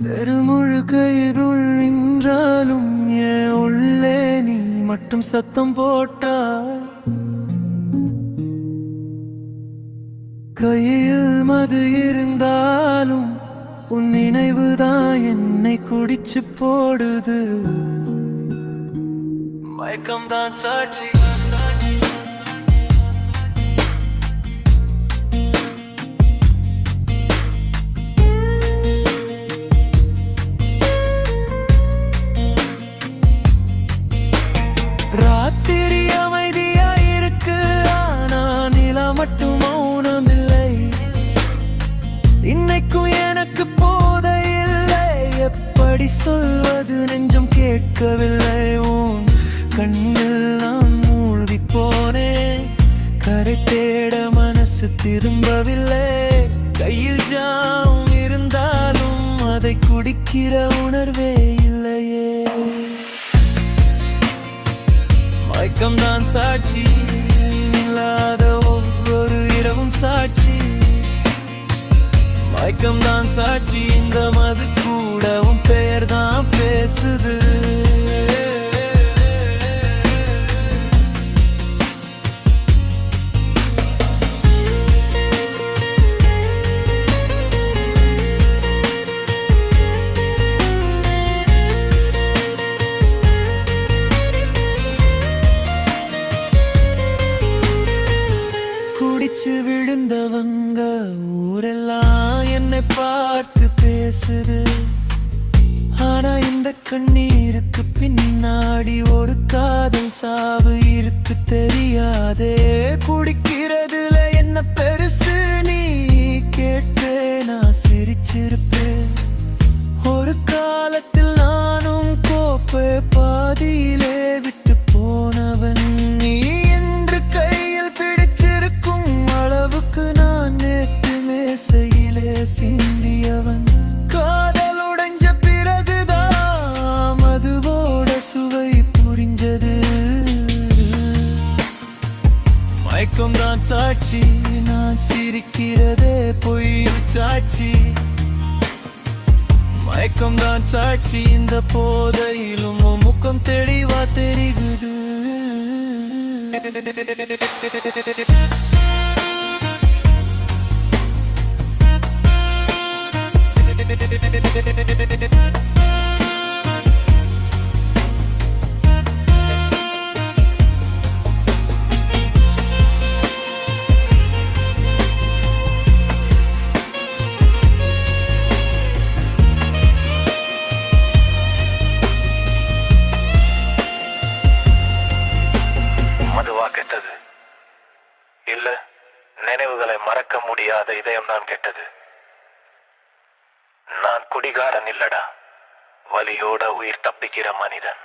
தெருமுழுக்க இருள் நின்றாலும் ஏன் உள்ளே நீ மட்டும் சத்தம் போட்டாய். கையில் மது இருந்தாலும் உன் நினைவுதான் என்னை குடிச்சு போடுது. மயக்கம்தான் சாட்சி. ராத்திரி அமைதியா இருக்கு, ஆனா நிலா மட்டும் மௌனம் இல்லை. இன்னைக்கும் எனக்கு போதை இல்லை, எப்படி சொல்வது நெஞ்சம் கேட்கவில்லை. உன் கண்ணில் நான் மூழ்கி போனேன், கரை தேட மனசு திரும்பவில்லை. கையில் ஜாம் இருந்தாலும் அதை குடிக்கிற உணர்வே இல்லையே. மயக்கம்தான் சாட்சி, இல்லாத ஒவ்வொரு இரவும் சாட்சி. மயக்கம்தான் சாட்சி, இந்த மது கூட உன் பெயர் தான் பேசுது. குடிச்சு விழுந்தவங்க ஊரெல்லாம் என்னை பார்த்து பேசுது. ஆனா இந்த கண்ணீருக்கு பின்னாடி ஒரு காதல் சாவு இருக்கு, தெரியாதே. குடிக்கிறதுல என்ன பெருசு நீ கேட்டே நான் சிரிச்சிருப்பேன். ஒரு காலத்தில் நானும் கோப்பை பாதியிலே விட்டு போனவன். நீ என்று கையில் பிடிச்சிருக்கும் அளவுக்கு நான் நேற்று மேசையிலே சிந்தியவன். காதல் உடைஞ்ச பிறகுதான் மதுவோட சுவை புரிஞ்சது. மயக்கம்தான் சாட்சி, நான் சிரிக்கிறதே பொய் சாட்சி. மயக்கம்தான் சாட்சி, இந்த போதையிலும் உன் முகம் தெளிவா தெரிகுது. மதுவா கெட்டது இல்ல, நினைவுகளை மறக்க முடியாத இதயம் நான் கெட்டது. நான் குடிகாரன் இல்லடா, வலியோட உயிர் தப்பிக்கிற மனிதன்.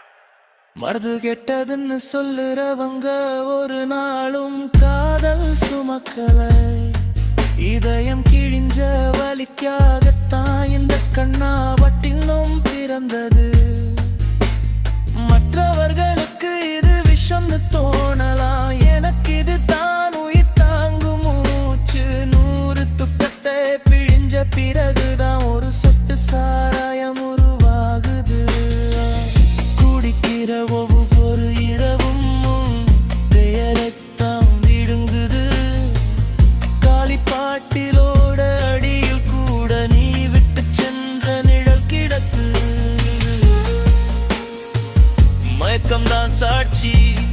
மருது கெட்டதுன்னு சொல்லுறவங்க ஒரு நாளும் காதல் சுமக்கலை. இதயம் கிழிஞ்ச வலிக்காகத்தான் இந்த கண்ணாவட்டிலும் பிறந்தது. மற்றவர்களுக்கு இது விஷம்னு தோணலாம், எனக்கு இது தான் உயிர் தாங்கும் மூச்சு. 100 துக்கத்தை பிழிஞ்ச பிறகுதான் ஒரு சொட்டு சாராயம் உருவாகுது. குடிக்கிற ஒவ்வொரு இரவும் பெயரைத்தான் விழுங்குது. காலிப்பாட்டிலோட அடியில் கூட நீ விட்டு சென்ற நிழல் கிடக்கு. மயக்கம்தான் சாட்சி,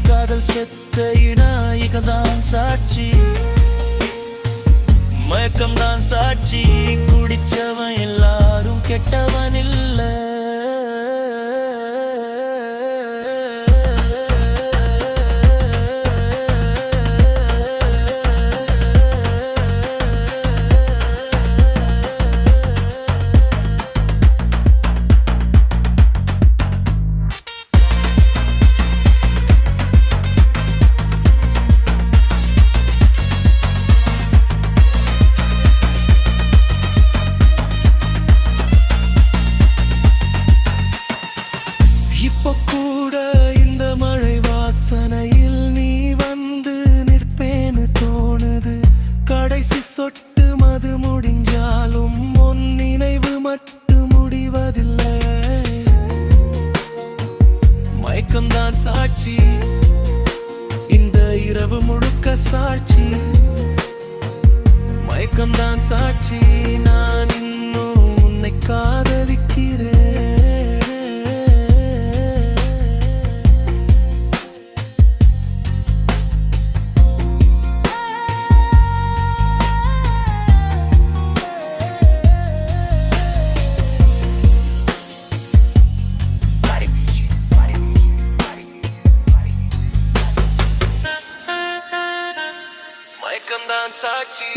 காதல் செத்த இனாயிகதான் சாட்சி. மயக்கம்தான் சாட்சி, குடிச்சவன் எல்லாரும் கெட்டவன் இல்ல. இரவு முழுக்க சாட்சி, மயக்கம்தான் சாட்சி, நான் இன்னும் உன்னை காதலிக்கிறேன். மயக்கம்தான் சாட்சி.